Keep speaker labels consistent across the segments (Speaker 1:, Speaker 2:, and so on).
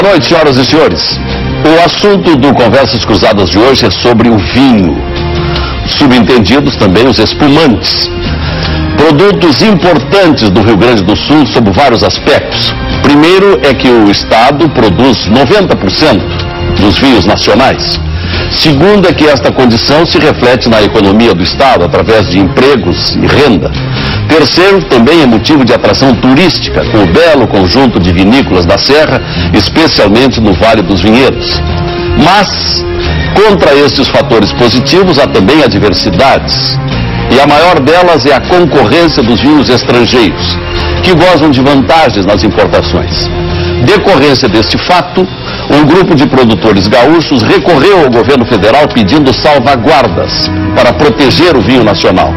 Speaker 1: Boa noite, senhoras e senhores. O assunto do Conversas Cruzadas de hoje é sobre o vinho. Subentendidos também os espumantes. Produtos importantes do Rio Grande do Sul sob vários aspectos. Primeiro é que o Estado produz 90% dos vinhos nacionais. Segundo é que esta condição se reflete na economia do Estado através de empregos e renda. Terceiro, também é motivo de atração turística, com o belo conjunto de vinícolas da Serra, especialmente no Vale dos Vinhedos. Mas, contra estes fatores positivos, há também adversidades. E a maior delas é a concorrência dos vinhos estrangeiros, que gozam de vantagens nas importações. Decorrência deste fato, um grupo de produtores gaúchos recorreu ao governo federal pedindo salvaguardas para proteger o vinho nacional,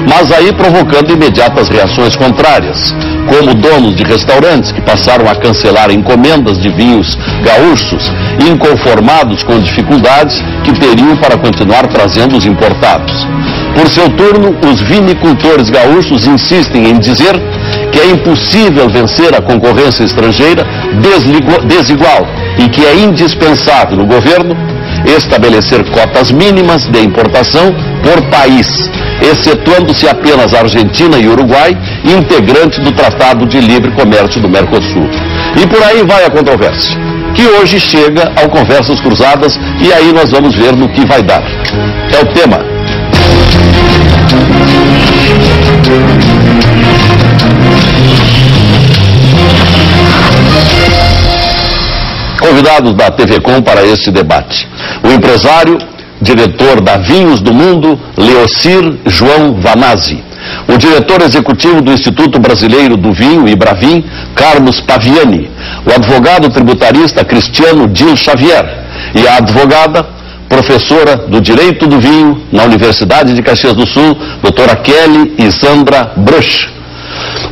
Speaker 1: mas aí provocando imediatas reações contrárias, como donos de restaurantes que passaram a cancelar encomendas de vinhos gaúchos, inconformados com dificuldades que teriam para continuar trazendo os importados. Por seu turno, os vinicultores gaúchos insistem em dizer que é impossível vencer a concorrência estrangeira desigual e que é indispensável o governo estabelecer cotas mínimas de importação por país, excetuando-se apenas a Argentina e Uruguai, integrante do Tratado de Livre Comércio do Mercosul. E por aí vai a controvérsia, que hoje chega ao Conversas Cruzadas, e aí nós vamos ver no que vai dar. É o tema. Convidados da TV Com para este debate: o empresário, diretor da Vinhos do Mundo, Leocir João Vanazzi; o diretor executivo do Instituto Brasileiro do Vinho, Ibravin, Carlos Paviani; o advogado tributarista Cristiano Dil Xavier; e a advogada, professora do Direito do Vinho na Universidade de Caxias do Sul, doutora Kelly Isandra Bruch.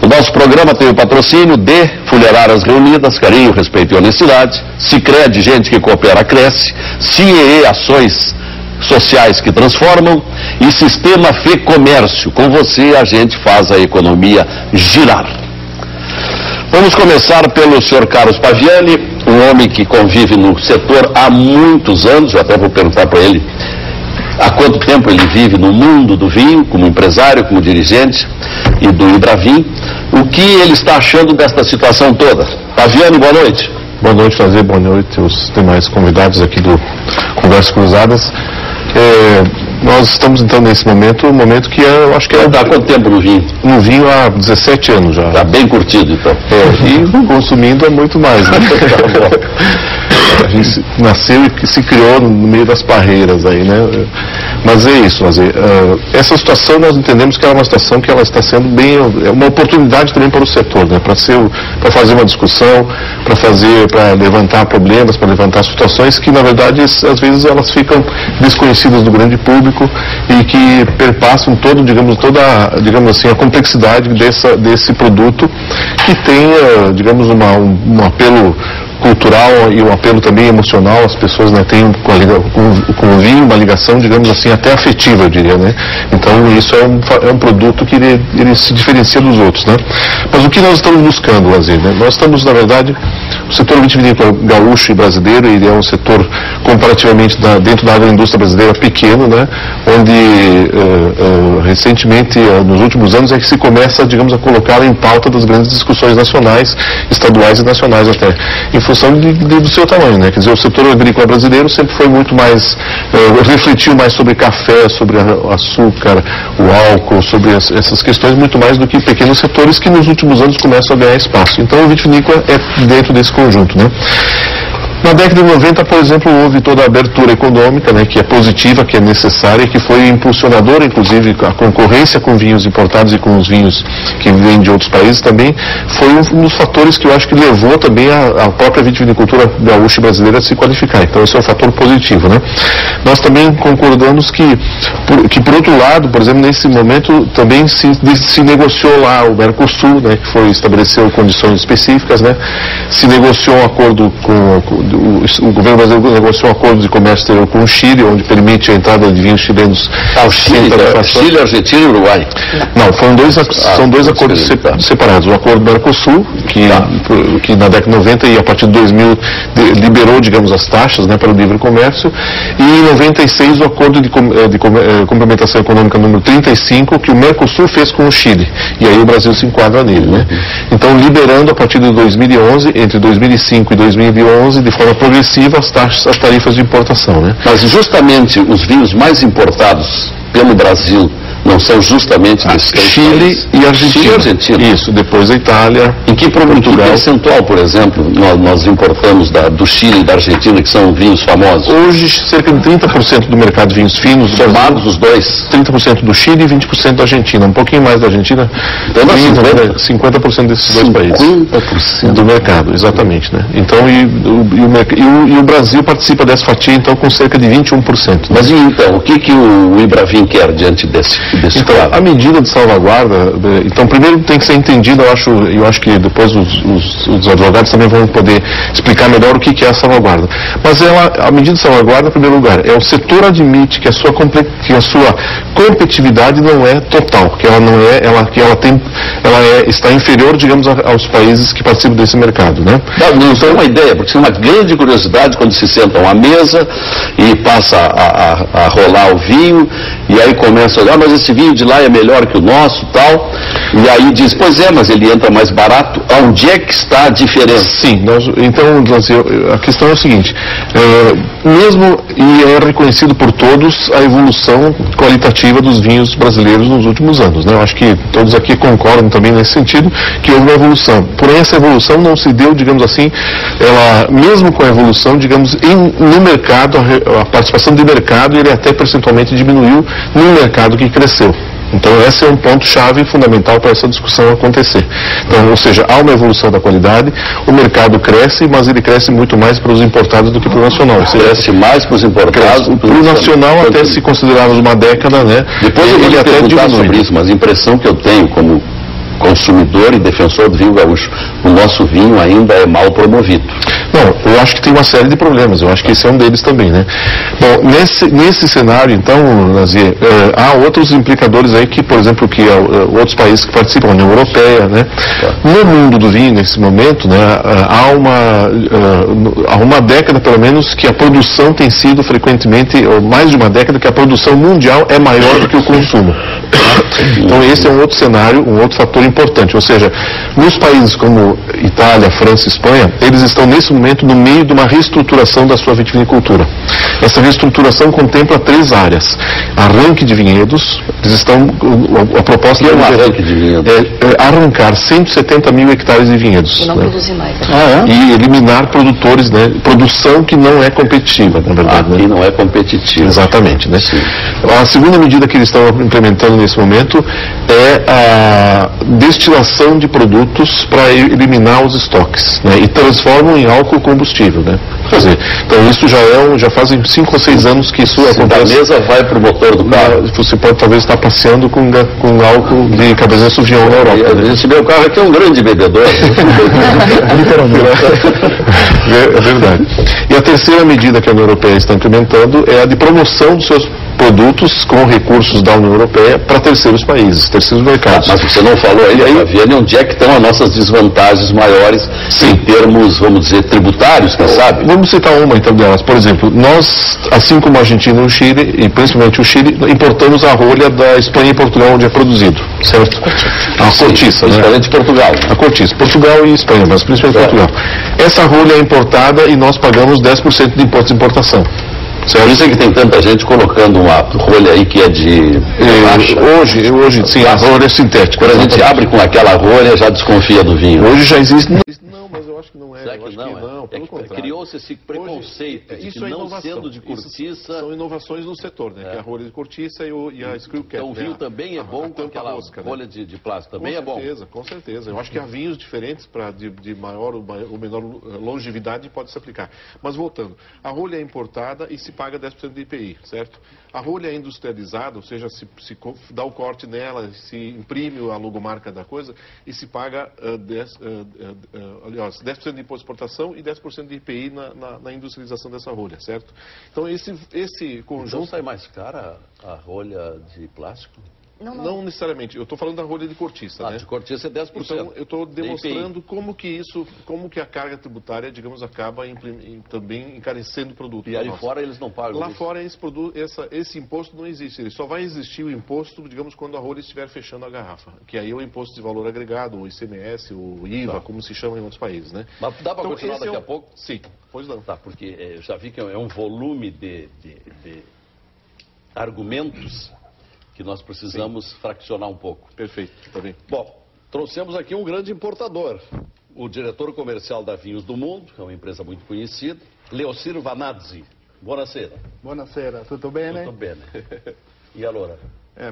Speaker 1: O nosso programa tem o patrocínio de Fulheradas Reunidas, Carinho, Respeito e Honestidade; Sicredi, gente que coopera, cresce; CIEE, Ações Sociais que Transformam; e Sistema Fê Comércio. Com você a gente faz a economia girar. Vamos começar pelo senhor Carlos Paviani, um homem que convive no setor há muitos anos. Eu até vou perguntar para ele há quanto tempo ele vive no mundo do vinho, como empresário, como dirigente, e do Ibravin. O que ele está achando desta situação toda? Paviani, boa noite.
Speaker 2: Boa noite, Fazer. Boa noite aos demais convidados aqui do Conversas Cruzadas. Nós estamos então nesse momento, um momento que eu acho que é...
Speaker 1: Há quanto tempo no vinho?
Speaker 2: No vinho há 17 anos já.
Speaker 1: Está bem curtido então.
Speaker 2: E consumindo é muito mais, né? A gente nasceu e se criou no meio das parreiras aí, né? Mas é isso, essa situação nós entendemos que é uma situação que ela está sendo bem, é uma oportunidade também para o setor, né? Para fazer uma discussão, para levantar problemas, para levantar situações que na verdade às vezes elas ficam desconhecidas do grande público e que perpassam digamos assim, a complexidade desse produto, que tem, digamos, um apelo cultural e um apelo também emocional. As pessoas, né, têm com o vinho uma ligação, digamos assim, até afetiva, eu diria, né? Então isso é um produto que ele se diferencia dos outros, né? Mas o que nós estamos buscando, Lazer, né? Nós estamos, na verdade, o setor vitivinícola gaúcho e brasileiro, ele é um setor comparativamente dentro da agroindústria brasileira pequeno, né? Onde recentemente, nos últimos anos, é que se começa, digamos, a colocá-lo em pauta das grandes discussões nacionais, estaduais e nacionais até, em função do seu tamanho, né? Quer dizer, o setor agrícola brasileiro sempre foi muito mais, refletiu mais sobre café, sobre açúcar, o álcool, sobre essas questões, muito mais do que pequenos setores que nos últimos anos começam a ganhar espaço. Então o vitivinícola é dentro desse conjunto, né? Na década de 90, por exemplo, houve toda a abertura econômica, né, que é positiva, que é necessária, que foi impulsionadora, inclusive, a concorrência com vinhos importados e com os vinhos que vêm de outros países também, foi um dos fatores que eu acho que levou também a própria vitivinicultura gaúcha e brasileira a se qualificar. Então, esse é um fator positivo, né? Nós também concordamos que por outro lado, por exemplo, nesse momento também se negociou lá o Mercosul, né, que estabeleceu condições específicas, né? Se negociou um acordo o governo brasileiro negociou um acordo de comércio exterior com o Chile, onde permite a entrada de vinhos chilenos.
Speaker 1: O Chile, Argentina e Uruguai.
Speaker 2: Não, são dois acordos separados. O acordo Mercosul, que na década de 90 e a partir de 2000 liberou, digamos, as taxas, né, para o livre comércio, e em 96 o acordo de complementação econômica número 35, que o Mercosul fez com o Chile, e aí o Brasil se enquadra nele, né? Então, liberando a partir de 2011, entre 2005 e 2011, de forma progressiva, as tarifas de importação, né?
Speaker 1: Mas justamente os vinhos mais importados pelo Brasil não são justamente desses
Speaker 2: Chile e Argentina.
Speaker 1: Chile e Argentina.
Speaker 2: Isso, depois a Itália.
Speaker 1: Em que percentual, por exemplo, nós importamos do Chile e da Argentina, que são vinhos famosos?
Speaker 2: Hoje, cerca de 30% do mercado de vinhos finos.
Speaker 1: Somados os dois?
Speaker 2: 30% do Chile e 20% da Argentina. Um pouquinho mais da Argentina.
Speaker 1: Então,
Speaker 2: 50% desses dois países.
Speaker 1: 50%
Speaker 2: do mercado, exatamente, né? Então, e o Brasil participa dessa fatia, então, com cerca de 21%.
Speaker 1: Mas então, o que o Ibravin quer diante desse
Speaker 2: então,
Speaker 1: quadro?
Speaker 2: a medida de salvaguarda, então, primeiro tem que ser entendida, eu acho que depois os advogados também vão poder explicar melhor o que é a salvaguarda. Mas a medida de salvaguarda, em primeiro lugar, o setor admite que a sua competitividade não é total, que está inferior, digamos, aos países que participam desse mercado, né?
Speaker 1: Não tem uma ideia, porque é uma grande curiosidade quando se sentam à mesa e passa a rolar o vinho, e aí começa a olhar, mas esse vinho de lá é melhor que o nosso, tal, e aí diz, pois é, mas ele entra mais barato. Onde é que está a diferença?
Speaker 2: Sim, então, a questão é o seguinte, mesmo, e é reconhecido por todos, a evolução qualitativa dos vinhos brasileiros nos últimos anos, né? Eu acho que todos aqui concordam também nesse sentido, que houve uma evolução. Porém, essa evolução não se deu, digamos assim, mesmo com a evolução, digamos, no mercado, a participação de mercado, ele até percentualmente diminuiu no mercado que cresceu. Então, esse é um ponto-chave fundamental para essa discussão acontecer. Então, ou seja, há uma evolução da qualidade, o mercado cresce, mas ele cresce muito mais para os importados do que para o nacional. Ou seja,
Speaker 1: cresce mais para os importados do que
Speaker 2: para o nacional, até se considerarmos uma década, né?
Speaker 1: Depois eu vou até perguntar sobre isso, mas a impressão que eu tenho como consumidor e defensor do vinho gaúcho, o nosso vinho ainda é mal promovido.
Speaker 2: Não, eu acho que tem uma série de problemas, eu acho que esse é um deles também, né? Bom, nesse cenário, então, Lazier, há outros implicadores aí que, por exemplo, outros países que participam da União Europeia, né? No mundo do vinho, nesse momento, né, há uma década, pelo menos, que a produção tem sido frequentemente, ou mais de uma década, que a produção mundial é maior do que o consumo. Então, esse é um outro cenário, um outro fator importante, ou seja, nos países como Itália, França e Espanha, eles estão nesse momento no meio de uma reestruturação da sua vitivinicultura. Essa reestruturação contempla 3 áreas. Arranque de vinhedos, a proposta
Speaker 1: é um arranque de vinhedos.
Speaker 2: Arrancar 170 mil hectares de vinhedos.
Speaker 3: E não produzir mais.
Speaker 2: E eliminar produtores, né, produção que não é competitiva, na verdade.
Speaker 1: Que não é competitiva.
Speaker 2: Exatamente, né?
Speaker 1: Sim.
Speaker 2: A segunda medida que eles estão implementando nesse momento é a destilação de produtos para eliminar os estoques, né? E transformam em álcool combustível, né? Quer dizer, então isso já fazem 5 ou 6 anos que isso acontece.
Speaker 1: Da mesa vai para o motor do carro.
Speaker 2: Você pode talvez estar passeando com álcool de Cabernet Sauvignon na Europa.
Speaker 1: Né? Esse meu carro aqui é um grande bebedor.
Speaker 2: Literalmente. É verdade. E a terceira medida que a União Europeia está implementando é a de promoção dos seus produtos com recursos da União Europeia para terceiros países, terceiros mercados.
Speaker 1: Mas você não falou aí, Fabiane, onde é que estão as nossas desvantagens maiores em termos, vamos dizer, tributários, quem sabe?
Speaker 2: Vamos citar uma então delas. Por exemplo, nós, assim como a Argentina e o Chile, e principalmente o Chile, importamos a rolha da Espanha e Portugal, onde é produzido, certo? A cortiça, né?
Speaker 1: Principalmente de Portugal.
Speaker 2: A cortiça, Portugal e Espanha, mas principalmente Portugal. Essa rolha é importada e nós pagamos 10% de imposto de importação.
Speaker 1: Por isso é que tem tanta gente colocando uma rolha aí que é de
Speaker 2: hoje sim, a rolha é sintética.
Speaker 1: Quando a gente abre com aquela rolha, já desconfia do vinho.
Speaker 2: Hoje já existe. Não, mas eu acho que não é.
Speaker 1: Será que não? Pelo contrário. Criou-se esse preconceito de que não sendo de cortiça...
Speaker 2: São inovações no setor, né? Que é a rolha de cortiça e a screw cap.
Speaker 1: Então o vinho também é bom com aquela rolha de plástico, também é bom?
Speaker 2: Com certeza. Eu acho que há vinhos diferentes de maior ou menor longevidade pode se aplicar. Mas voltando, a rolha é importada e se paga 10% de IPI, certo? A rolha é industrializada, ou seja, se dá o corte nela, se imprime a logomarca da coisa e se paga 10% de imposto de exportação e 10% 10% de IPI na industrialização dessa rolha, certo? Então esse conjunto...
Speaker 1: Então sai mais cara a rolha de plástico?
Speaker 2: Não necessariamente. Eu estou falando da rolha de cortiça, né?
Speaker 1: De cortiça é 10%.
Speaker 2: Então, eu estou demonstrando como que a carga tributária, digamos, acaba também encarecendo o produto.
Speaker 1: E aí fora eles não pagam
Speaker 2: Lá
Speaker 1: isso?
Speaker 2: fora esse imposto não existe. Ele só vai existir o imposto, digamos, quando a rolha estiver fechando a garrafa. Que aí é o imposto de valor agregado, o ICMS, o IVA, como se chama em outros países, né?
Speaker 1: Mas dá para continuar daqui a pouco?
Speaker 2: Sim, pois não.
Speaker 1: Tá, porque eu já vi que é um volume de argumentos que nós precisamos fraccionar um pouco.
Speaker 2: Perfeito, está bem.
Speaker 1: Bom, trouxemos aqui um grande importador, o diretor comercial da Vinhos do Mundo, que é uma empresa muito conhecida, Leocir Vanazzi. Buonasera.
Speaker 3: Buonasera, tudo bem, né?
Speaker 1: Tudo bem. E allora?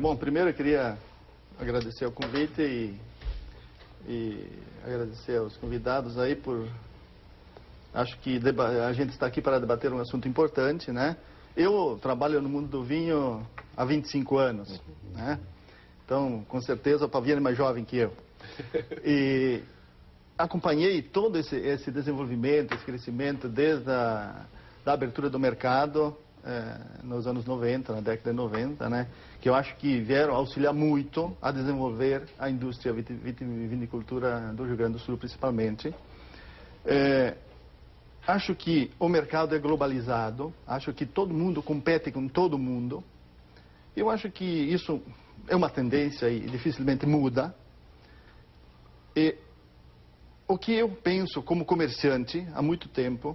Speaker 3: Bom, primeiro eu queria agradecer o convite e agradecer aos convidados aí por... Acho que a gente está aqui para debater um assunto importante, né? Eu trabalho no mundo do vinho há 25 anos, né? Então, com certeza, o Paviano é mais jovem que eu. E acompanhei todo esse desenvolvimento, esse crescimento desde a abertura do mercado nos anos 90, na década de 90, né? Que eu acho que vieram auxiliar muito a desenvolver a indústria vitivinicultura do Rio Grande do Sul, principalmente. Acho que o mercado é globalizado, acho que todo mundo compete com todo mundo. Eu acho que isso é uma tendência e dificilmente muda. E o que eu penso como comerciante há muito tempo,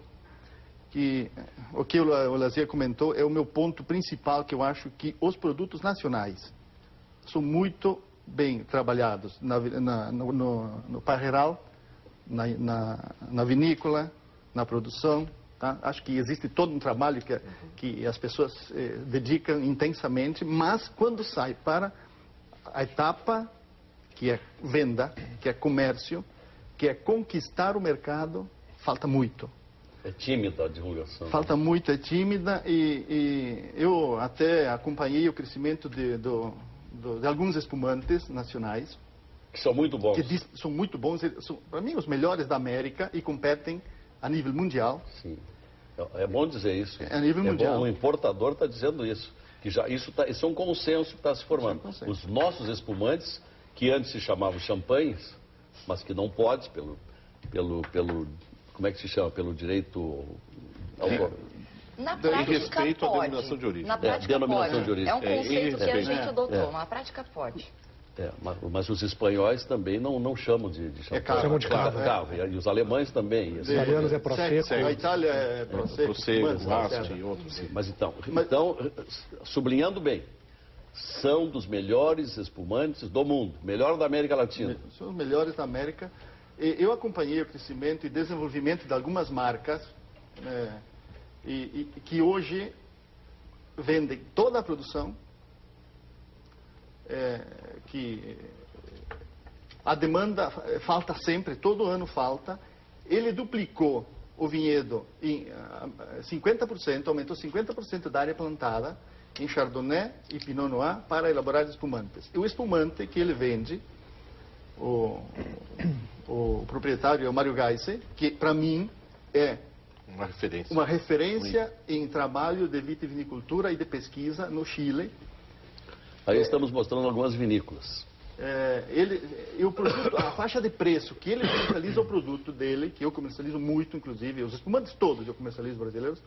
Speaker 3: que o que o Lazier comentou é o meu ponto principal, que eu acho que os produtos nacionais são muito bem trabalhados no parreiral, na vinícola, na produção, tá? Acho que existe todo um trabalho que as pessoas dedicam intensamente, mas quando sai para a etapa que é venda, que é comércio, que é conquistar o mercado, falta muito.
Speaker 1: É tímida a divulgação.
Speaker 3: Falta muito, é tímida e eu até acompanhei o crescimento de alguns espumantes nacionais.
Speaker 1: Que são muito bons.
Speaker 3: Que são muito bons, são, para mim, os melhores da América e competem a nível mundial.
Speaker 1: Sim. É bom dizer isso.
Speaker 3: A nível mundial.
Speaker 1: Bom, o importador está dizendo isso. Que já, isso é um consenso que está se formando. Os nossos espumantes, que antes se chamavam champanhes, mas que não pode pelo como é que se chama? Pelo direito
Speaker 4: Na prática
Speaker 2: respeito
Speaker 4: pode.
Speaker 2: à denominação de origem.
Speaker 4: Na prática
Speaker 1: denominação
Speaker 4: pode.
Speaker 1: de origem.
Speaker 4: É um conceito que a gente adotou. Na prática pode.
Speaker 1: Mas os espanhóis também não chamam de champanhe.
Speaker 3: Chamam
Speaker 5: de cava.
Speaker 1: E os alemães também.
Speaker 5: Os italianos é prosecco.
Speaker 3: A Itália é prosecco,
Speaker 2: Rast e outros.
Speaker 1: Mas então, sublinhando bem, são dos melhores espumantes do mundo, melhor da América Latina.
Speaker 3: São os melhores da América. Eu acompanhei o crescimento e desenvolvimento de algumas marcas que hoje vendem toda a produção, que a demanda falta sempre, todo ano falta. Ele duplicou o vinhedo em 50%, aumentou 50% da área plantada em Chardonnay e Pinot Noir para elaborar espumantes. E o espumante que ele vende, o proprietário é o Mário Geisse, que para mim é uma referência em trabalho de vitivinicultura e de pesquisa no Chile.
Speaker 1: Aí estamos mostrando algumas vinícolas.
Speaker 3: O produto, a faixa de preço que ele comercializa o produto dele, que eu comercializo muito, inclusive, os espumantes todos eu comercializo brasileiros,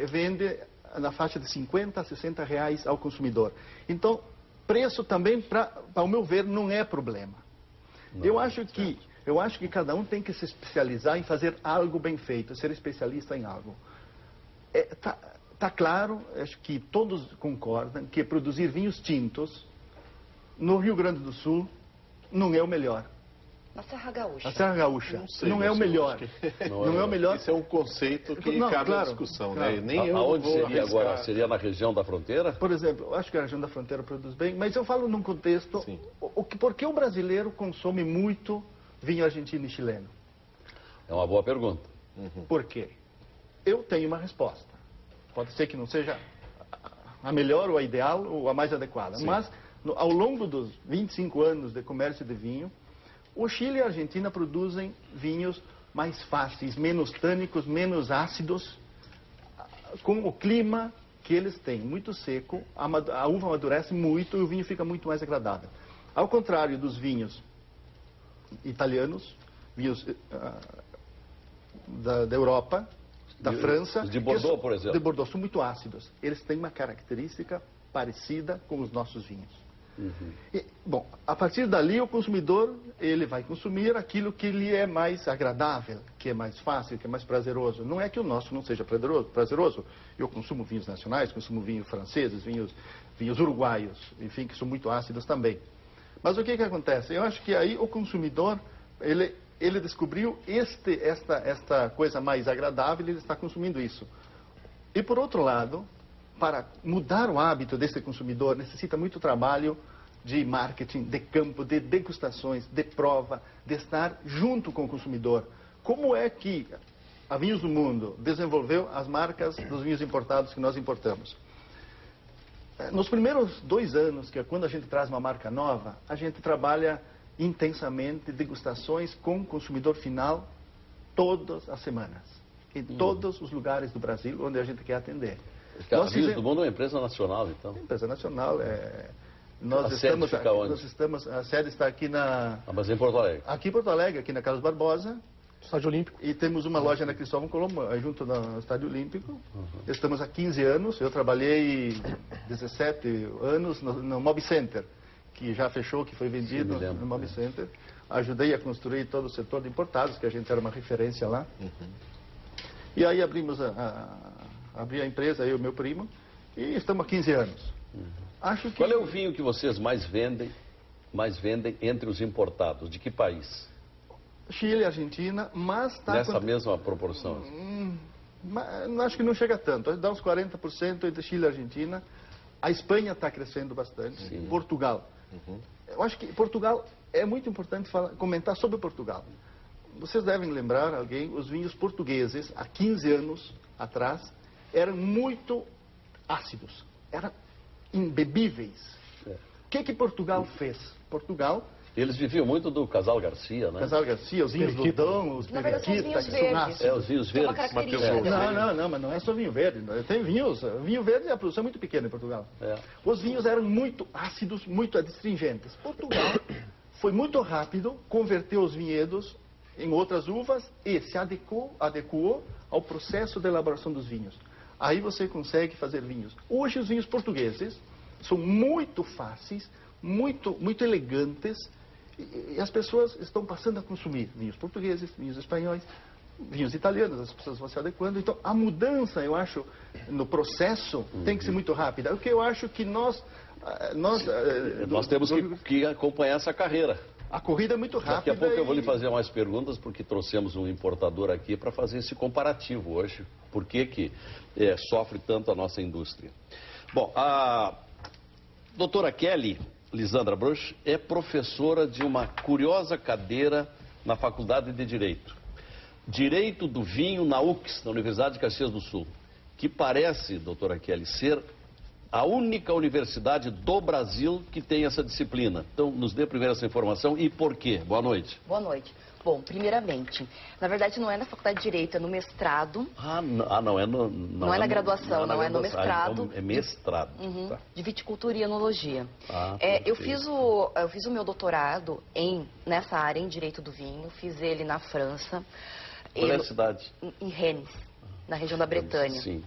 Speaker 3: vende na faixa de 50 a 60 reais ao consumidor. Então, preço também, para o meu ver, não é problema. Eu acho que cada um tem que se especializar em fazer algo bem feito, ser especialista em algo. Tá claro, acho que todos concordam que produzir vinhos tintos no Rio Grande do Sul não é o melhor.
Speaker 4: Na Serra Gaúcha.
Speaker 3: A Serra Gaúcha não é o melhor. Não é o melhor.
Speaker 2: Esse é um conceito que cabe à discussão, né? Nem eu
Speaker 1: Aonde
Speaker 2: vou
Speaker 1: seria
Speaker 2: arriscar.
Speaker 1: agora? Seria na região da fronteira?
Speaker 3: Por exemplo, eu acho que a região da fronteira produz bem, mas eu falo num contexto, por que o brasileiro consome muito vinho argentino e chileno?
Speaker 1: É uma boa pergunta.
Speaker 3: Por quê? Eu tenho uma resposta. Pode ser que não seja a melhor ou a ideal ou a mais adequada, mas ao longo dos 25 anos de comércio de vinho, o Chile e a Argentina produzem vinhos mais fáceis, menos tânicos, menos ácidos, com o clima que eles têm, muito seco, a uva amadurece muito e o vinho fica muito mais agradável. Ao contrário dos vinhos italianos, vinhos da Europa, da França...
Speaker 1: De Bordeaux, por exemplo.
Speaker 3: De Bordeaux, são muito ácidos. Eles têm uma característica parecida com os nossos vinhos. E, bom, a partir dali o consumidor ele vai consumir aquilo que lhe é mais agradável, que é mais fácil, que é mais prazeroso. Não é que o nosso não seja prazeroso. Eu consumo vinhos nacionais, consumo vinhos franceses, vinhos uruguaios, enfim, que são muito ácidos também. Mas o que acontece? Eu acho que aí o consumidor ele descobriu esta coisa mais agradável e ele está consumindo isso. E por outro lado, para mudar o hábito desse consumidor, necessita muito trabalho de marketing, de campo, de degustações, de prova, de estar junto com o consumidor. Como é que a Vinhos do Mundo desenvolveu as marcas dos vinhos importados que nós importamos? Nos primeiros 2 anos, que é quando a gente traz uma marca nova, a gente trabalha intensamente degustações com o consumidor final todas as semanas, em todos os lugares do Brasil onde a gente quer atender.
Speaker 1: A Vinhos do Mundo é uma empresa nacional, então?
Speaker 3: Empresa nacional. A sede está aqui na...
Speaker 1: mas em Porto Alegre?
Speaker 3: Aqui em Porto Alegre, aqui na Carlos Barbosa.
Speaker 5: Estádio Olímpico.
Speaker 3: E temos uma loja na Cristóvão Colombo, junto no Estádio Olímpico. Estamos há 15 anos. Eu trabalhei 17 anos no Mob Center, que já fechou, que foi vendido no Mob Center. Ajudei a construir todo o setor de importados, que a gente era uma referência lá. E aí abri a empresa, eu e o meu primo, e estamos há 15 anos. Acho que...
Speaker 1: Qual é o vinho que vocês mais vendem entre os importados? De que país?
Speaker 3: Chile, Argentina, mas...
Speaker 1: Nessa mesma proporção?
Speaker 3: Acho que não chega tanto, dá uns 40% entre Chile e Argentina. A Espanha está crescendo bastante, Portugal. Eu acho que Portugal, é muito importante comentar sobre Portugal. Vocês devem lembrar, os vinhos portugueses, há 15 anos atrás, eram muito ácidos, eram imbebíveis. O que Portugal fez? Portugal...
Speaker 1: Eles viviam muito do Casal Garcia, né?
Speaker 3: Casal Garcia, os vinhos Dodão, os Periquita, que são ácidos.
Speaker 1: Os vinhos verdes.
Speaker 3: Não, mas não é só vinho verde. Tem vinhos. Vinho verde, a produção é muito pequena em Portugal. Os vinhos eram muito ácidos, muito adstringentes. Portugal foi muito rápido, converteu os vinhedos em outras uvas e se adequou ao processo de elaboração dos vinhos. Aí você consegue fazer vinhos. Hoje os vinhos portugueses são muito fáceis, muito elegantes, e as pessoas estão passando a consumir vinhos portugueses, vinhos espanhóis, vinhos italianos, as pessoas vão se adequando. Então a mudança, eu acho, no processo tem que ser muito rápida. O que eu acho que nós temos
Speaker 1: que acompanhar essa carreira.
Speaker 3: A corrida é muito rápida.
Speaker 1: Daqui a pouco eu vou lhe fazer mais perguntas, porque trouxemos um importador aqui para fazer esse comparativo hoje. Por que sofre tanto a nossa indústria? Bom, a doutora Kelly Lisandra Bruch é professora de uma curiosa cadeira na Faculdade de Direito. Direito do Vinho na UCS, na Universidade de Caxias do Sul. Que parece, doutora Kelly, ser a única universidade do Brasil que tem essa disciplina. Então, nos dê primeiro essa informação e por quê? Boa noite.
Speaker 4: Boa noite. Bom, primeiramente, na verdade não é na Faculdade de Direito, é no mestrado.
Speaker 1: Não é
Speaker 4: na graduação, não é no mestrado.
Speaker 1: Então é mestrado.
Speaker 4: Tá. De viticultura e enologia. Eu fiz o meu doutorado nessa área, em Direito do Vinho, fiz ele na França.
Speaker 1: Qual é a cidade?
Speaker 4: Em Rennes, na região da Bretanha.
Speaker 1: Sim.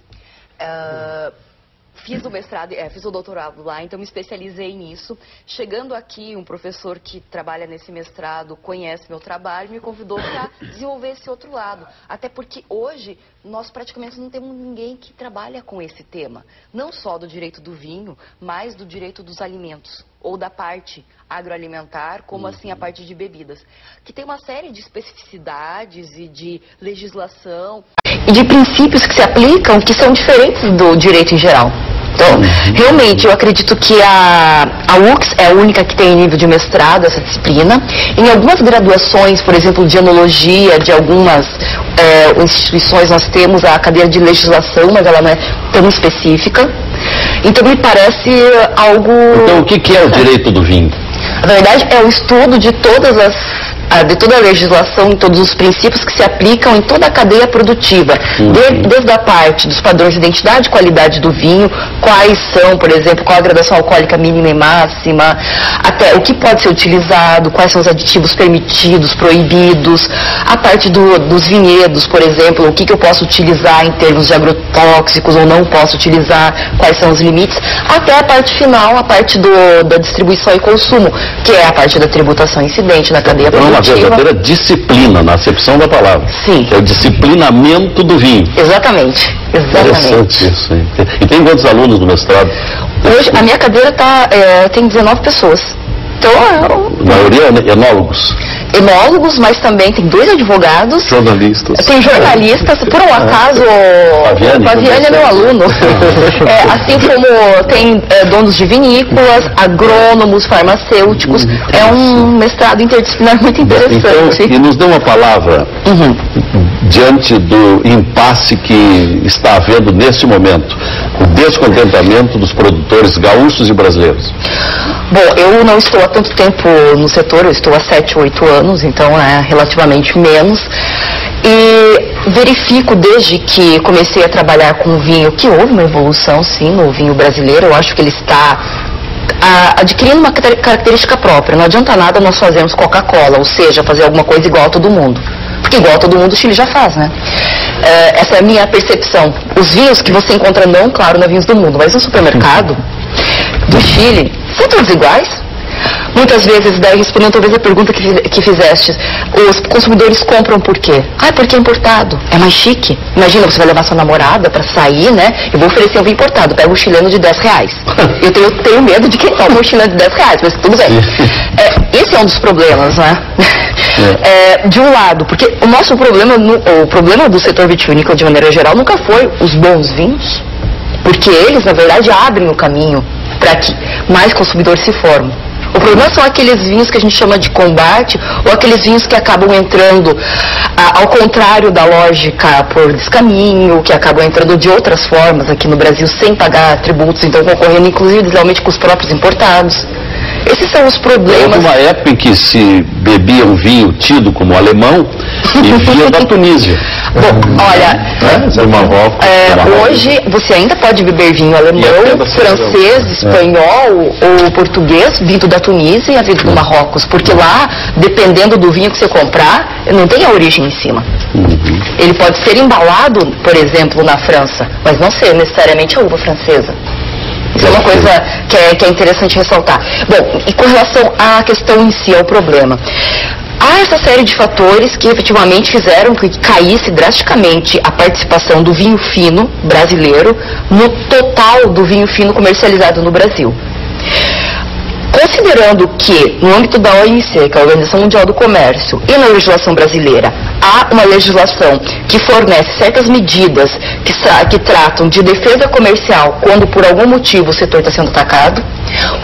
Speaker 4: Fiz o mestrado, fiz o doutorado lá, então me especializei nisso. Chegando aqui, um professor que trabalha nesse mestrado conhece meu trabalho, me convidou para desenvolver esse outro lado. Até porque hoje nós praticamente não temos ninguém que trabalha com esse tema. Não só do direito do vinho, mas do direito dos alimentos. Ou da parte agroalimentar, como assim a parte de bebidas. Que tem uma série de especificidades e de legislação e de princípios que se aplicam que são diferentes do direito em geral. Então, realmente, eu acredito que a UCS é a única que tem nível de mestrado, essa disciplina. Em algumas graduações, por exemplo, de enologia, de algumas instituições, nós temos a cadeira de legislação, mas ela não é tão específica. Então, me parece algo...
Speaker 1: Então, o que é o direito do vinho?
Speaker 4: Na verdade, é o estudo de todas de toda a legislação, em todos os princípios que se aplicam em toda a cadeia produtiva, desde a parte dos padrões de identidade e qualidade do vinho, quais são, por exemplo, qual a graduação alcoólica mínima e máxima, até o que pode ser utilizado, quais são os aditivos permitidos, proibidos, a parte dos vinhedos, por exemplo, o que eu posso utilizar em termos de agrotóxicos ou não posso utilizar, quais são os limites, até a parte final, a parte da distribuição e consumo, que é a parte da tributação incidente na cadeia produtiva.
Speaker 1: É uma verdadeira disciplina, na acepção da palavra.
Speaker 4: Sim.
Speaker 1: É o disciplinamento do vinho.
Speaker 4: Exatamente.
Speaker 1: Interessante isso. Hein? E tem quantos alunos no mestrado?
Speaker 4: Hoje, a minha cadeira tem 19 pessoas. Então,
Speaker 1: a maioria enólogos.
Speaker 4: Enólogos, mas também tem 2 advogados.
Speaker 2: Jornalistas.
Speaker 4: Tem jornalistas, por um acaso, o Paviani é meu aluno. Assim como tem donos de vinícolas, agrônomos, farmacêuticos. É um mestrado interdisciplinar muito interessante.
Speaker 1: Então, e nos dê uma palavra diante do impasse que está havendo neste momento, o descontentamento dos produtores gaúchos e brasileiros.
Speaker 4: Bom, eu não estou há tanto tempo no setor, eu estou há 7, 8 anos, então é relativamente menos. E verifico desde que comecei a trabalhar com vinho que houve uma evolução, sim, no vinho brasileiro. Eu acho que ele está adquirindo uma característica própria. Não adianta nada nós fazermos Coca-Cola, ou seja, fazer alguma coisa igual a todo mundo. Porque igual a todo mundo o Chile já faz, né? Essa é a minha percepção. Os vinhos que você encontra, não, claro, não é vinhos do mundo, mas no supermercado do Chile, são todos iguais. Muitas vezes, daí respondendo talvez a pergunta que fizeste, os consumidores compram por quê? Porque é importado, é mais chique. Imagina, você vai levar sua namorada para sair, né? Eu vou oferecer um vinho importado, pega um chileno de R$10. Eu tenho medo de quem toma um chileno de R$10, mas tudo bem. Esse é um dos problemas, né? De um lado, porque o nosso problema, o problema do setor vitivinícola de maneira geral nunca foi os bons vinhos, porque eles, na verdade, abrem o caminho para que mais consumidores se formem. O problema são aqueles vinhos que a gente chama de combate, ou aqueles vinhos que acabam entrando ao contrário da lógica por descaminho, que acabam entrando de outras formas aqui no Brasil sem pagar tributos, então concorrendo inclusive deslealmente com os próprios importados. Esses são os problemas.
Speaker 1: Houve uma época em que se bebia um vinho tido como alemão e vinha da Tunísia.
Speaker 4: Bom, olha, hoje você ainda pode beber vinho alemão, francês, espanhol ou português, vindo da Tunísia e vindo do Marrocos, porque lá, dependendo do vinho que você comprar, não tem a origem em cima. Ele pode ser embalado, por exemplo, na França, mas não ser necessariamente a uva francesa. Isso é uma coisa que é interessante ressaltar. Bom, e com relação à questão em si, ao problema, há essa série de fatores que efetivamente fizeram que caísse drasticamente a participação do vinho fino brasileiro no total do vinho fino comercializado no Brasil. Considerando que, no âmbito da OMC, que é a Organização Mundial do Comércio, e na legislação brasileira, há uma legislação que fornece certas medidas que tratam de defesa comercial quando por algum motivo o setor está sendo atacado,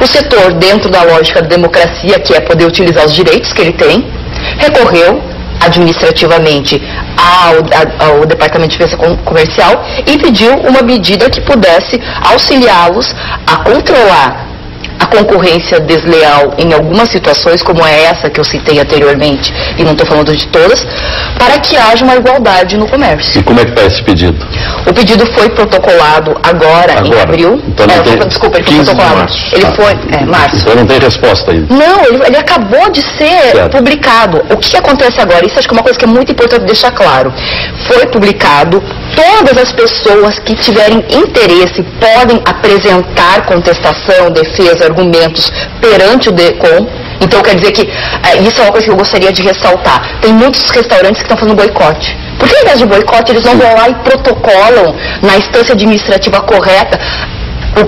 Speaker 4: o setor, dentro da lógica da democracia, que é poder utilizar os direitos que ele tem, recorreu administrativamente ao Departamento de Defesa Comercial e pediu uma medida que pudesse auxiliá-los a controlar a concorrência desleal em algumas situações, como é essa que eu citei anteriormente, e não estou falando de todas, para que haja uma igualdade no comércio.
Speaker 1: E como é que está esse pedido?
Speaker 4: O pedido foi protocolado agora. Em abril.
Speaker 1: Então ele foi protocolado.
Speaker 4: Ele foi março.
Speaker 1: Então não tem resposta ainda.
Speaker 4: Não, ele acabou de ser publicado. O que acontece agora? Isso acho que é uma coisa que é muito importante deixar claro. Foi publicado, todas as pessoas que tiverem interesse podem apresentar contestação, defesa, argumentos perante o DECOM. Então quer dizer que isso é uma coisa que eu gostaria de ressaltar. Tem muitos restaurantes que estão fazendo boicote. Porque ao invés de boicote, eles não vão lá e protocolam na instância administrativa correta. O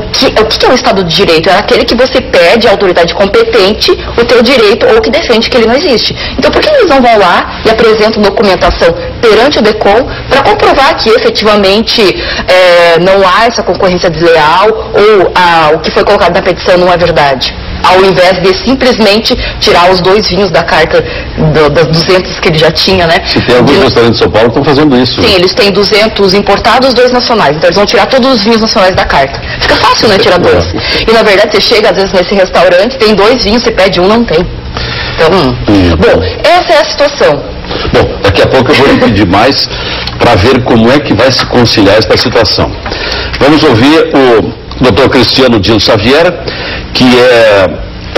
Speaker 4: que é um Estado de Direito? É aquele que você pede à autoridade competente o teu direito ou que defende que ele não existe. Então, por que eles não vão lá e apresentam documentação perante o DECOM para comprovar que efetivamente não há essa concorrência desleal ou o que foi colocado na petição não é verdade? Ao invés de simplesmente tirar os 2 vinhos da carta das 200 que ele já tinha, né?
Speaker 1: Se tem alguns restaurantes de São Paulo que estão fazendo isso.
Speaker 4: Sim, eles têm 200 importados, 2 nacionais. Então eles vão tirar todos os vinhos nacionais da carta. Fica fácil, né? Tirar 2. E na verdade você chega às vezes nesse restaurante, tem 2 vinhos, você pede um, não tem. Então, bom, essa é a situação.
Speaker 1: Bom, daqui a pouco eu vou lhe pedir mais para ver como é que vai se conciliar esta situação. Vamos ouvir o Dr. Cristiano Dino Xavier, que é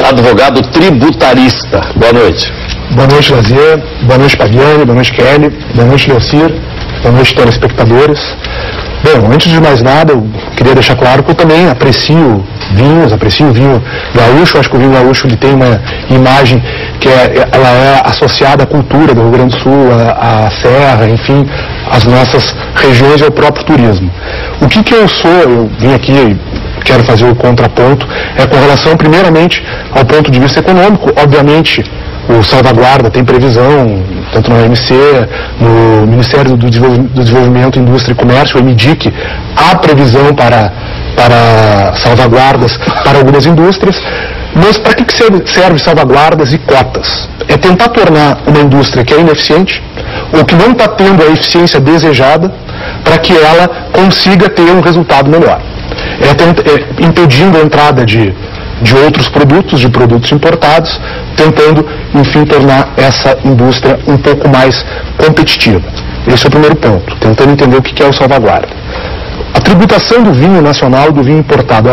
Speaker 1: advogado tributarista. Boa noite.
Speaker 5: Boa noite, Lazier. Boa noite, Paviani. Boa noite, Kelly. Boa noite, Leocir. Boa noite, telespectadores. Bom, antes de mais nada, eu queria deixar claro que eu também aprecio vinhos, aprecio o vinho gaúcho. Acho que o vinho gaúcho ele tem uma imagem que ela é associada à cultura do Rio Grande do Sul, à serra, enfim, às nossas regiões e ao próprio turismo. O que eu sou, eu vim aqui e quero fazer o contraponto, é com relação, primeiramente, ao ponto de vista econômico. Obviamente, o Salvaguarda tem previsão, tanto no OMC, no Ministério do Desenvolvimento, Indústria e Comércio, o MDIC, há previsão para salvaguardas para algumas indústrias. Mas para que serve salvaguardas e cotas? É tentar tornar uma indústria que é ineficiente ou que não está tendo a eficiência desejada para que ela consiga ter um resultado melhor. Impedindo a entrada de outros produtos, de produtos importados, tentando, enfim, tornar essa indústria um pouco mais competitiva. Esse é o primeiro ponto, tentando entender o que é o salvaguarda. A tributação do vinho nacional e do vinho importado.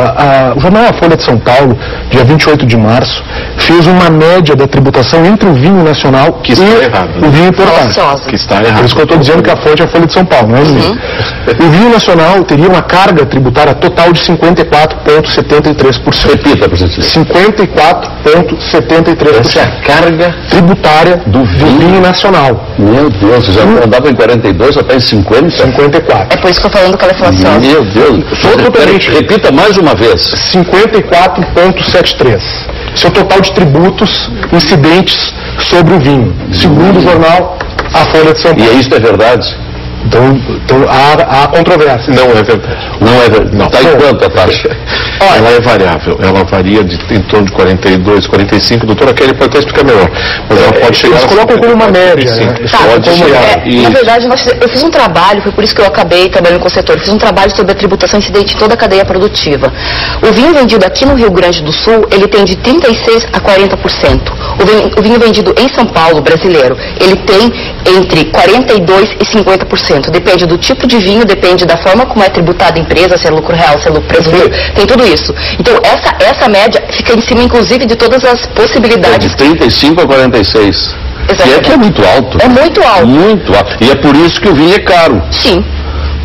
Speaker 5: O jornal A Folha de São Paulo, dia 28 de março, fez uma média da tributação entre o vinho nacional
Speaker 2: que está errado,
Speaker 5: o vinho importado.
Speaker 2: Que está errado.
Speaker 5: Por isso que eu estou dizendo que a fonte é a Folha de São Paulo, não é mesmo? O vinho nacional teria uma carga tributária total de 54,73%.
Speaker 1: Repita, presidente.
Speaker 5: 54,73%.
Speaker 1: Essa é a carga
Speaker 5: tributária do vinho nacional.
Speaker 1: Meu Deus, você já andava em 42, já está em 50?
Speaker 5: 54.
Speaker 4: É por isso que eu estou falando que ela é falaciosa.
Speaker 1: Meu Deus. Repita mais uma vez.
Speaker 5: 54,73. Esse é o total de tributos incidentes sobre o vinho, segundo o jornal A Folha de São Paulo.
Speaker 1: E isso é verdade?
Speaker 5: Então há controvérsia.
Speaker 2: Não é verdade.
Speaker 1: Não é verdade. Está em quanto a taxa?
Speaker 2: Ela é variável. Ela varia em torno de 42, 45. Doutora Kelly pode até explicar melhor. Mas ela pode chegar...
Speaker 5: Eles colocam como uma média. Né?
Speaker 1: Pode chegar.
Speaker 4: Na verdade, eu fiz um trabalho, foi por isso que eu acabei trabalhando com o setor. Eu fiz um trabalho sobre a tributação incidente em toda a cadeia produtiva. O vinho vendido aqui no Rio Grande do Sul, ele tem de 36% a 40%. O vinho vendido em São Paulo, brasileiro, ele tem entre 42% e 50%. Depende do tipo de vinho, depende da forma como é tributada a empresa, se é lucro real, se é lucro presumido, tem tudo isso. Então, essa média fica em cima, inclusive, de todas as possibilidades.
Speaker 1: De 35 a 46.
Speaker 4: Exatamente.
Speaker 1: E é que é muito alto.
Speaker 4: É muito alto.
Speaker 1: Muito alto. E é por isso que o vinho é caro.
Speaker 4: Sim.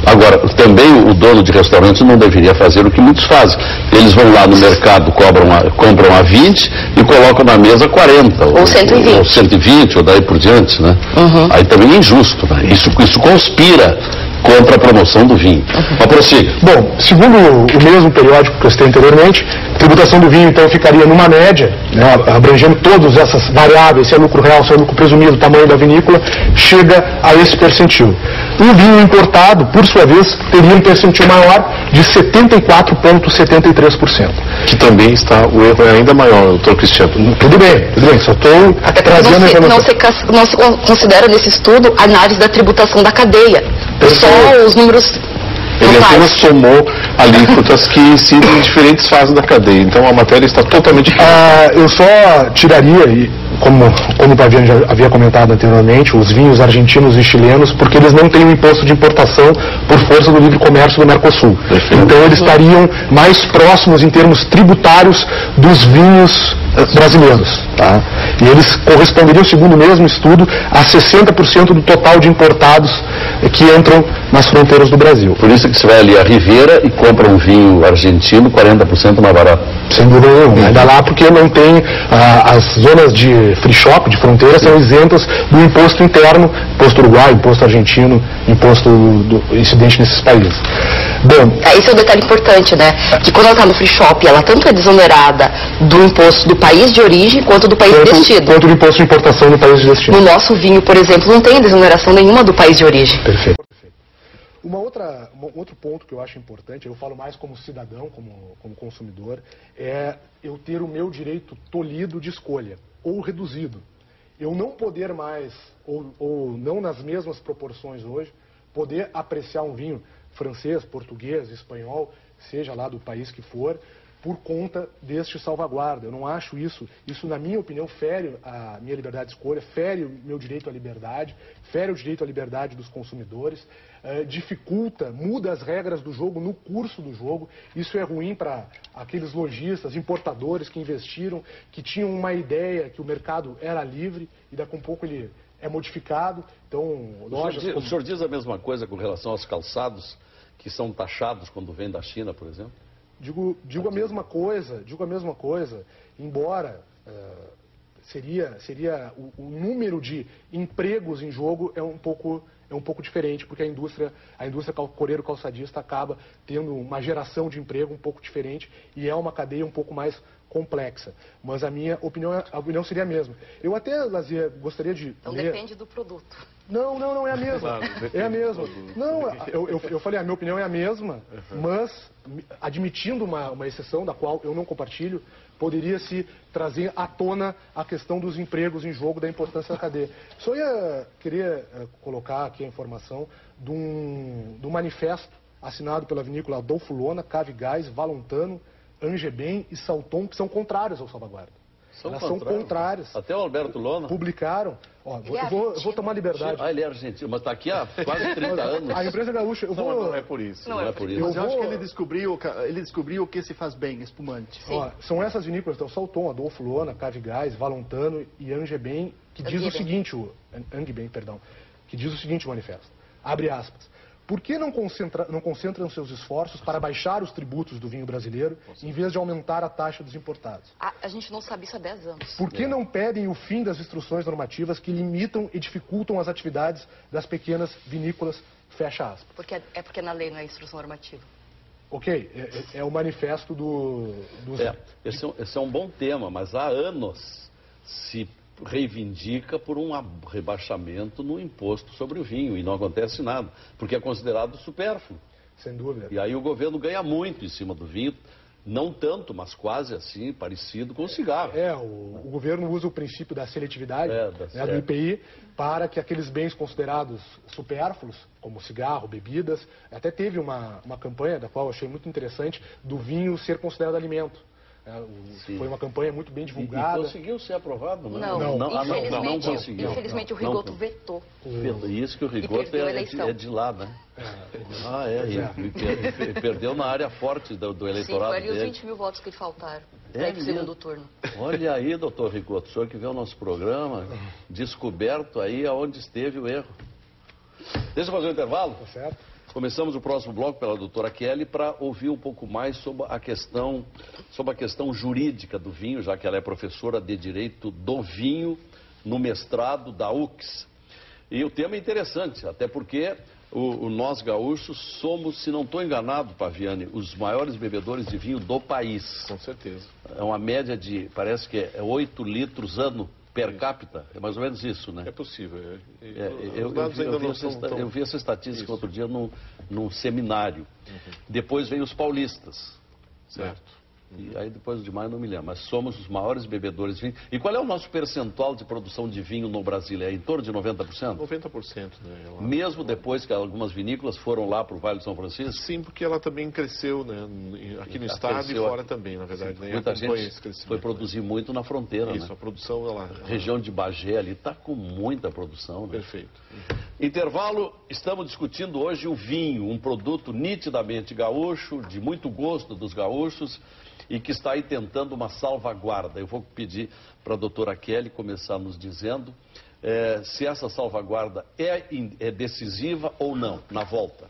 Speaker 1: Agora, também o dono de restaurante não deveria fazer o que muitos fazem. Eles vão lá no mercado, compram a 20 e colocam na mesa 40.
Speaker 4: Ou 120.
Speaker 1: Ou 120, ou daí por diante, né? Aí também é injusto, né? Isso conspira contra a promoção do vinho. Mas prossiga.
Speaker 5: Bom, segundo o mesmo periódico que eu citei anteriormente, a tributação do vinho, então, ficaria numa média, né, abrangendo todas essas variáveis, se é lucro real, se é lucro presumido, tamanho da vinícola, chega a esse percentil. O vinho importado, por sua vez, teria um percentil maior de 74,73%.
Speaker 2: Que também o erro é ainda maior, doutor Cristiano.
Speaker 5: Tudo bem, só estou trazendo a informação.
Speaker 4: Não se considera nesse estudo a análise da tributação da cadeia. Só os números.
Speaker 2: Ele apenas somou alíquotas que incidem em diferentes fases da cadeia. Então a matéria está totalmente...
Speaker 5: eu só tiraria, como o Paviani já havia comentado anteriormente, os vinhos argentinos e chilenos, porque eles não têm o imposto de importação por força do livre comércio do Mercosul. Então eles estariam mais próximos em termos tributários dos vinhos brasileiros. Tá? E eles corresponderiam, segundo o mesmo estudo, a 60% do total de importados que entram nas fronteiras do Brasil.
Speaker 1: Por isso que você vai ali à Ribeira e compra um vinho argentino 40% mais barato.
Speaker 5: Sem dúvida nenhuma. Ainda lá porque não tem as zonas de free shop, de fronteira, são isentas do imposto interno, imposto uruguaio, imposto argentino, imposto incidente nesses países. Bom,
Speaker 4: esse é um detalhe importante, né? Que quando ela está no free shop, ela tanto é desonerada do imposto do país de origem quanto do país de destino.
Speaker 5: Quanto do imposto de importação do país de destino.
Speaker 4: No nosso vinho, por exemplo, não tem desoneração nenhuma do país de origem.
Speaker 5: Perfeito. Um outro ponto que eu acho importante, eu falo mais como cidadão, como consumidor, é eu ter o meu direito tolhido de escolha, ou reduzido. Eu não poder mais, ou não nas mesmas proporções hoje, poder apreciar um vinho francês, português, espanhol, seja lá do país que for, por conta deste salvaguarda. Eu não acho isso na minha opinião, fere a minha liberdade de escolha, fere o meu direito à liberdade, fere o direito à liberdade dos consumidores, dificulta, muda as regras do jogo no curso do jogo. Isso é ruim para aqueles lojistas, importadores que investiram, que tinham uma ideia que o mercado era livre e daqui a um pouco ele é modificado. Então, lojas...
Speaker 1: O senhor diz a mesma coisa com relação aos calçados que são taxados quando vêm da China, por exemplo?
Speaker 5: Digo a mesma coisa, embora seria o número de empregos em jogo é um pouco diferente, porque a indústria coreiro-calçadista acaba tendo uma geração de emprego um pouco diferente e é uma cadeia um pouco mais complexa. Mas a minha opinião seria a mesma. Eu até, Lazier, gostaria de
Speaker 4: Então
Speaker 5: ler...
Speaker 4: depende do produto.
Speaker 5: Não, é a mesma.
Speaker 2: Claro,
Speaker 5: é a mesma. Não, eu falei, a minha opinião é a mesma, mas admitindo uma exceção da qual eu não compartilho, poderia-se trazer à tona a questão dos empregos em jogo, da importância da cadeia. Só queria colocar aqui a informação do manifesto assinado pela vinícola Adolfo Lona, Cave Gás, Valontano, Angeben e Salton, que são contrários ao salvaguarda. Elas são contrárias.
Speaker 1: Até o Alberto Lona.
Speaker 5: Publicaram. Ó, eu vou tomar liberdade.
Speaker 1: Ele é argentino, mas está aqui há quase 30 anos.
Speaker 5: A empresa gaúcha...
Speaker 2: Não é por isso.
Speaker 1: Não é por isso.
Speaker 3: Mas eu acho que ele descobriu o que se faz bem, espumante.
Speaker 5: Ó, são essas vinícolas, então, Salton, Adolfo Lona, Cave Gás, Valontano e Angeben, que diz o seguinte, que diz o seguinte o manifesto, abre aspas, por que não concentram seus esforços para baixar os tributos do vinho brasileiro, em vez de aumentar a taxa dos importados?
Speaker 4: A gente não sabe isso há 10 anos.
Speaker 5: Por que não pedem o fim das instruções normativas que limitam e dificultam as atividades das pequenas vinícolas? Fecha aspas.
Speaker 4: Porque na lei não é instrução normativa.
Speaker 5: Ok, é o manifesto do
Speaker 1: esse é um bom tema, mas há anos se reivindica por um rebaixamento no imposto sobre o vinho e não acontece nada, porque é considerado supérfluo.
Speaker 5: Sem dúvida.
Speaker 1: E aí o governo ganha muito em cima do vinho, não tanto, mas quase assim, parecido com o cigarro.
Speaker 5: O governo usa o princípio da seletividade do IPI para que aqueles bens considerados supérfluos, como cigarro, bebidas, até teve uma campanha, da qual eu achei muito interessante, do vinho ser considerado alimento. Foi uma campanha muito bem divulgada.
Speaker 1: E conseguiu ser aprovado?
Speaker 4: Não
Speaker 1: conseguiu.
Speaker 4: Infelizmente o Rigoto vetou.
Speaker 1: Isso que o Rigoto é de lá, né? Ele perdeu na área forte do eleitorado dele.
Speaker 4: Sim, foi ali os 20 mil votos que lhe faltaram para ir para o segundo turno.
Speaker 1: Olha aí, doutor Rigoto, o senhor que vê o nosso programa, descoberto aí aonde esteve o erro. Deixa eu fazer um intervalo.
Speaker 5: Tá certo.
Speaker 1: Começamos o próximo bloco pela doutora Kelly para ouvir um pouco mais sobre a questão jurídica do vinho, já que ela é professora de Direito do Vinho no mestrado da UX. E o tema é interessante, até porque nós gaúchos somos, se não estou enganado, Paviani, os maiores bebedores de vinho do país.
Speaker 2: Com certeza.
Speaker 1: É uma média de, parece que é 8 litros ano per capita, é mais ou menos isso, né?
Speaker 2: É possível.
Speaker 1: Eu vi essa estatística outro dia num seminário. Depois vem os paulistas.
Speaker 2: Certo.
Speaker 1: E aí depois de mais não me lembro, mas somos os maiores bebedores de vinho. E qual é o nosso percentual de produção de vinho no Brasil? É em torno de 90%?
Speaker 2: 90%, né?
Speaker 1: Mesmo depois que algumas vinícolas foram lá para o Vale do São Francisco?
Speaker 2: Sim, porque ela também cresceu, né? Aqui no estado e fora também, na verdade. Né?
Speaker 1: Muita gente foi produzir muito na fronteira,
Speaker 2: Isso,
Speaker 1: né?
Speaker 2: A produção, ela...
Speaker 1: A região de Bagé ali está com muita produção, né?
Speaker 2: Perfeito.
Speaker 1: Intervalo, estamos discutindo hoje o vinho, um produto nitidamente gaúcho, de muito gosto dos gaúchos, e que está aí tentando uma salvaguarda. Eu vou pedir para a doutora Kelly começar nos dizendo se essa salvaguarda é decisiva ou não, na volta.